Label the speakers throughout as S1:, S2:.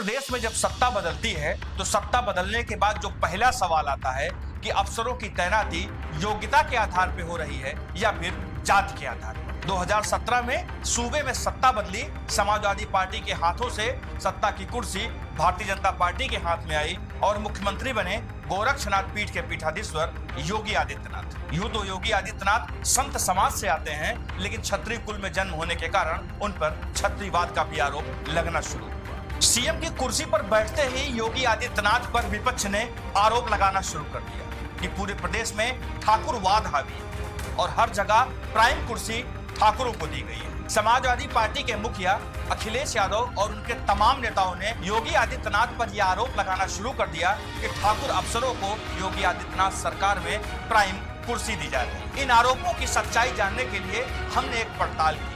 S1: प्रदेश में जब सत्ता बदलती है तो सत्ता बदलने के बाद जो पहला सवाल आता है कि अफसरों की तैनाती योग्यता के आधार पर हो रही है या फिर जाति के आधार पर। 2017 में सूबे में सत्ता बदली, समाजवादी पार्टी के हाथों से सत्ता की कुर्सी भारतीय जनता पार्टी के हाथ में आई और मुख्यमंत्री बने गोरक्षनाथ पीठ के पीठाधीश्वर योगी आदित्यनाथ। यूं तो योगी आदित्यनाथ संत समाज से आते हैं, लेकिन क्षत्रिय कुल में जन्म होने के कारण उन पर क्षत्रियवाद का भी आरोप लगना शुरू हुआ। सीएम की कुर्सी पर बैठते ही योगी आदित्यनाथ पर विपक्ष ने आरोप लगाना शुरू कर दिया कि पूरे प्रदेश में ठाकुरवाद हावी है और हर जगह प्राइम कुर्सी ठाकुरों को दी गई है। समाजवादी पार्टी के मुखिया अखिलेश यादव और उनके तमाम नेताओं ने योगी आदित्यनाथ पर यह आरोप लगाना शुरू कर दिया कि ठाकुर अफसरों को योगी आदित्यनाथ सरकार में प्राइम कुर्सी दी जा रही है। इन आरोपों की सच्चाई जानने के लिए हमने एक पड़ताल की।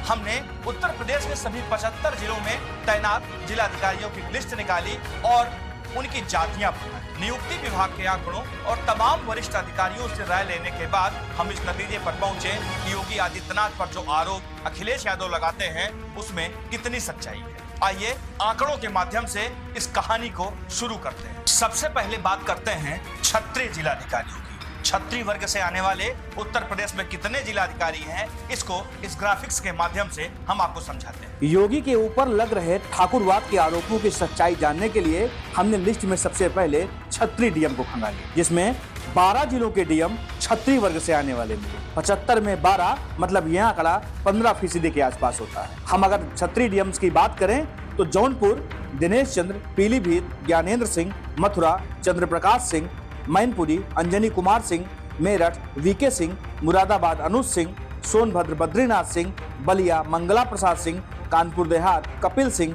S1: हमने उत्तर प्रदेश के सभी 75 जिलों में तैनात जिलाधिकारियों की लिस्ट निकाली और उनकी जातियां बनाई। नियुक्ति विभाग के आंकड़ों और तमाम वरिष्ठ अधिकारियों से राय लेने के बाद हम इस नतीजे पर पहुंचे कि योगी आदित्यनाथ पर जो आरोप अखिलेश यादव लगाते हैं उसमें कितनी सच्चाई है। आइए आंकड़ों के माध्यम से इस कहानी को शुरू करते हैं। सबसे पहले बात करते हैं क्षत्रिय जिलाधिकारियों की। क्षत्रिय वर्ग से आने वाले उत्तर प्रदेश में कितने जिलाधिकारी हैं, इसको इस ग्राफिक्स के माध्यम से हम आपको समझाते हैं।
S2: योगी के ऊपर लग रहे ठाकुरवाद के आरोपों की सच्चाई जानने के लिए हमने लिस्ट में सबसे पहले क्षत्रिय डीएम को खंगाली, जिसमें 12 जिलों के डीएम क्षत्रिय वर्ग से आने वाले मिले। 75 में 12 मतलब यह आंकड़ा 15% के आसपास होता है। हम अगर क्षत्रिय डीएम्स की बात करें तो जौनपुर दिनेश चंद्र, पीलीभीत ज्ञानेंद्र सिंह, मथुरा चंद्र प्रकाश सिंह, मैनपुरी अंजनी कुमार सिंह, मेरठ वीके सिंह, मुरादाबाद अनुज सिंह, सोनभद्र बद्रीनाथ सिंह, बलिया मंगला प्रसाद सिंह, कानपुर देहात कपिल सिंह,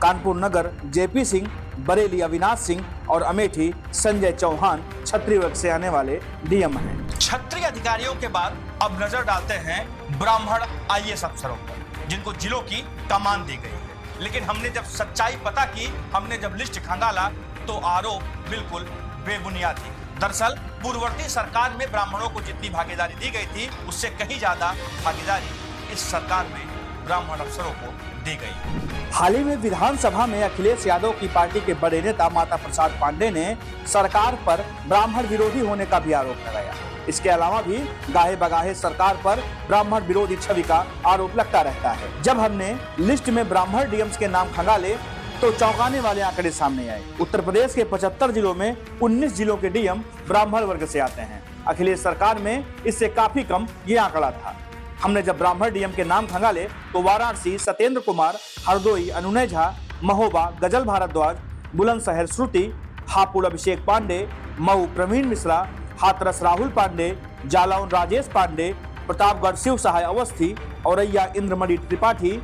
S2: कानपुर नगर जेपी सिंह, बरेली अविनाश सिंह और अमेठी संजय चौहान क्षत्रिय वर्ग से आने वाले डीएम हैं।
S1: क्षत्रिय अधिकारियों के बाद अब नजर डालते हैं ब्राह्मण आईएएस अफसरों पर, जिनको जिलों की कमान दी गई है। लेकिन हमने जब सच्चाई पता की, हमने जब लिस्ट खंगाला तो आरोप बिल्कुल बेबुनियाद थी। दरअसल पूर्ववर्ती सरकार में ब्राह्मणों को जितनी भागीदारी दी गई थी उससे कहीं ज्यादा भागीदारी इस सरकार में ब्राह्मण अफसरों को दी गई।
S2: हाल ही में विधानसभा में अखिलेश यादव की पार्टी के बड़े नेता माता प्रसाद पांडे ने सरकार पर ब्राह्मण विरोधी होने का भी आरोप लगाया। इसके अलावा भी गाहे बगाहे सरकार पर ब्राह्मण विरोधी छवि का आरोप लगता रहता है। जब हमने लिस्ट में ब्राह्मण डीएम्स के नाम खंगाले तो चौंकाने वाले आंकड़े सामने आए। उत्तर प्रदेश के 75 जिलों में 19 जिलों के डीएम ब्राह्मण वर्ग से आते हैं। अखिलेश सरकार में इससे काफी कम ये आंकड़ा था। हमने जब ब्राह्मण डीएम के नाम खंगाले तो वाराणसी सत्येंद्र कुमार, हरदोई अनुनय झा, महोबा गजल भारद्वाज, बुलंदशहर श्रुति, हापुड़ अभिषेक पांडे, मऊ प्रवीण मिश्रा, हाथरस राहुल पांडे, जालौन राजेश पांडे, प्रतापगढ़ शिव सहाय अवस्थी, औरैया इंद्रमणि त्रिपाठी,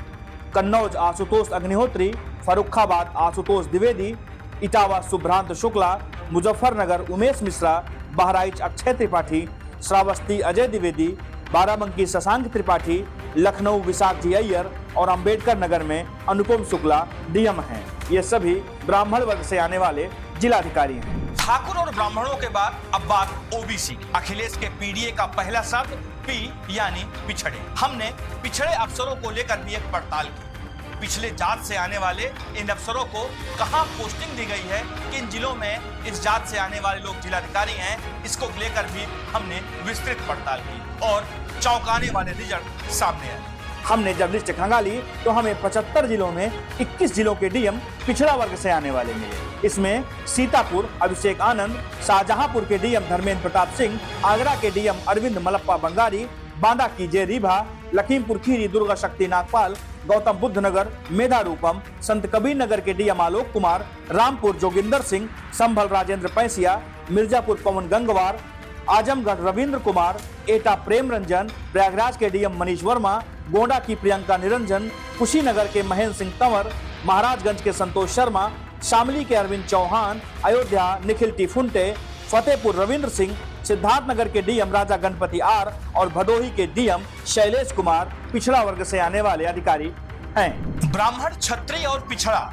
S2: कन्नौज आशुतोष अग्निहोत्री, फर्रुखाबाद आशुतोष द्विवेदी, इटावा सुभ्रांत शुक्ला, मुजफ्फरनगर उमेश मिश्रा, बहराइच अक्षय त्रिपाठी, श्रावस्ती अजय द्विवेदी, बाराबंकी शशांक त्रिपाठी, लखनऊ विशाख जी अय्यर और अंबेडकर नगर में अनुपम शुक्ला डीएम हैं। ये सभी ब्राह्मण वर्ग से आने वाले जिलाधिकारी हैं।
S1: ठाकुर और ब्राह्मणों के बाद अब बात ओबीसी। अखिलेश के पीडीए का पहला शब्द पी यानी पिछड़े। हमने पिछड़े अफसरों को लेकर भी एक पड़ताल की। पिछले जात से आने वाले इन अफसरों को कहां पोस्टिंग दी गई है, किन जिलों में इस जात से आने वाले लोग जिलाधिकारी हैं, इसको लेकर भी हमने विस्तृत पड़ताल की और चौंकाने वाले रिजल्ट सामने आए।
S2: हमने जब लिस्ट खंगाली तो हमें 75 जिलों में 21 जिलों के डीएम पिछड़ा वर्ग से आने वाले मिले। इसमें सीतापुर अभिषेक आनंद, शाहजहांपुर के डीएम धर्मेंद्र प्रताप सिंह, आगरा के डीएम अरविंद मलप्पा बंगारी, बांदा की जे रीभा, लखीमपुर खीरी दुर्गा शक्ति नागपाल, गौतम बुद्ध नगर मेधा रूपम, संत कबीर नगर के डीएम आलोक कुमार, रामपुर जोगिंदर सिंह, संभल राजेंद्र पैसिया, मिर्जापुर पवन गंगवार, आजमगढ़ रविंद्र कुमार, एटा प्रेम रंजन, प्रयागराज के डीएम मनीष वर्मा, गोंडा की प्रियंका निरंजन, कुशीनगर के महेंद्र सिंह तंवर, महाराजगंज के संतोष शर्मा, शामली के अरविंद चौहान, अयोध्या निखिल टिफुंटे, फतेहपुर रविंद्र सिंह, सिद्धार्थनगर के डीएम राजा गणपति आर और भदोही के डीएम शैलेश कुमार पिछड़ा वर्ग से आने वाले अधिकारी हैं।
S1: ब्राह्मण, क्षत्रिय और पिछड़ा,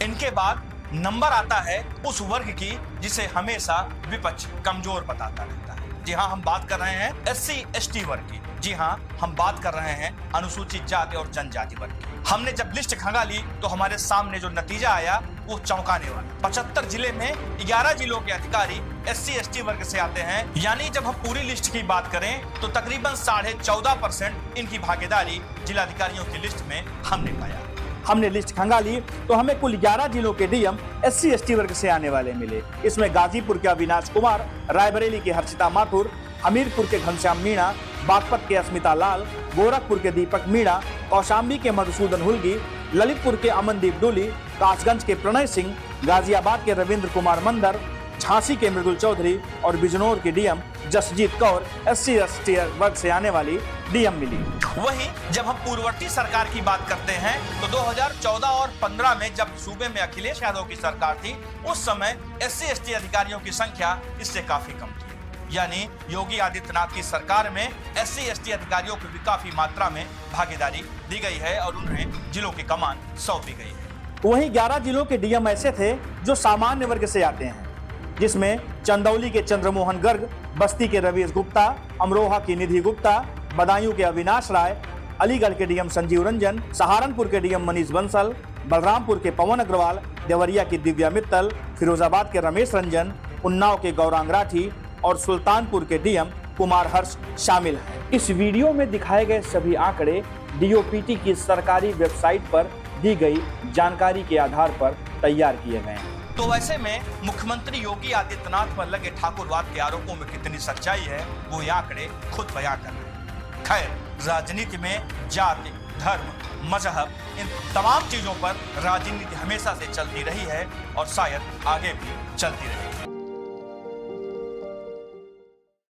S1: इनके बाद नंबर आता है उस वर्ग की जिसे हमेशा विपक्ष कमजोर बताता रहता है। जी हाँ, हम बात कर रहे हैं SC ST वर्ग की, जी हाँ, हम बात कर रहे हैं अनुसूचित जाति और जनजाति वर्ग की। हमने जब लिस्ट खंगाली तो हमारे सामने जो नतीजा आया वो चौंकाने वाला। 75 जिले में 11 जिलों के अधिकारी SC ST वर्ग से आते हैं। यानी जब हम पूरी लिस्ट की बात करें तो तकरीबन 14.5% इनकी भागीदारी जिलाधिकारियों की लिस्ट में हमने पाया।
S2: हमने लिस्ट खंगाली तो हमें कुल 11 जिलों के डीएम SC ST वर्ग से आने वाले मिले। इसमें गाजीपुर के अविनाश कुमार, रायबरेली की हर्षिता माथुर, हमीरपुर के घनश्याम मीणा, बागपत के अस्मिता लाल, गोरखपुर के दीपक मीणा, कौशाम्बी के मधुसूदन हुल्गी, ललितपुर के अमनदीप डोली, कासगंज के प्रणय सिंह, गाजियाबाद के रविंद्र कुमार मंदर, झांसी के मृदुल चौधरी और बिजनौर की DM Jasjeet Kaur SC ST वर्ग से आने वाली डीएम मिली।
S1: वहीं जब हम पूर्ववर्ती सरकार की बात करते हैं तो 2014 और 15 में जब सूबे में अखिलेश यादव की सरकार थी, उस समय SC ST अधिकारियों की संख्या इससे काफी कम थी। यानी योगी आदित्यनाथ की सरकार में SC ST अधिकारियों को भी काफी मात्रा में भागीदारी दी गई है और उन्हें जिलों की कमान सौंपी गई है।
S2: वहीं 11 जिलों के डीएम ऐसे थे जो सामान्य वर्ग से आते हैं, जिसमें चंदौली के चंद्रमोहन गर्ग, बस्ती के रवीश गुप्ता, अमरोहा की निधि गुप्ता, बदायूं के अविनाश राय, अलीगढ़ के डीएम संजीव रंजन, सहारनपुर के डीएम मनीष बंसल, बलरामपुर के पवन अग्रवाल, देवरिया की दिव्या मित्तल, फिरोजाबाद के रमेश रंजन, उन्नाव के गौरांग राठी और सुल्तानपुर के डीएम कुमार हर्ष शामिल हैं। इस वीडियो में दिखाए गए सभी आंकड़े DOPT की सरकारी वेबसाइट पर दी गई जानकारी के आधार पर तैयार किए गए हैं।
S1: तो वैसे में मुख्यमंत्री योगी आदित्यनाथ पर लगे ठाकुरवाद के आरोपों में कितनी सच्चाई है वो ये आंकड़े खुद बयां कर रहे हैं। खैर, राजनीति में जाति, धर्म, मजहब, इन तमाम चीजों पर राजनीति हमेशा से चलती रही है और शायद आगे भी चलती रहेगी।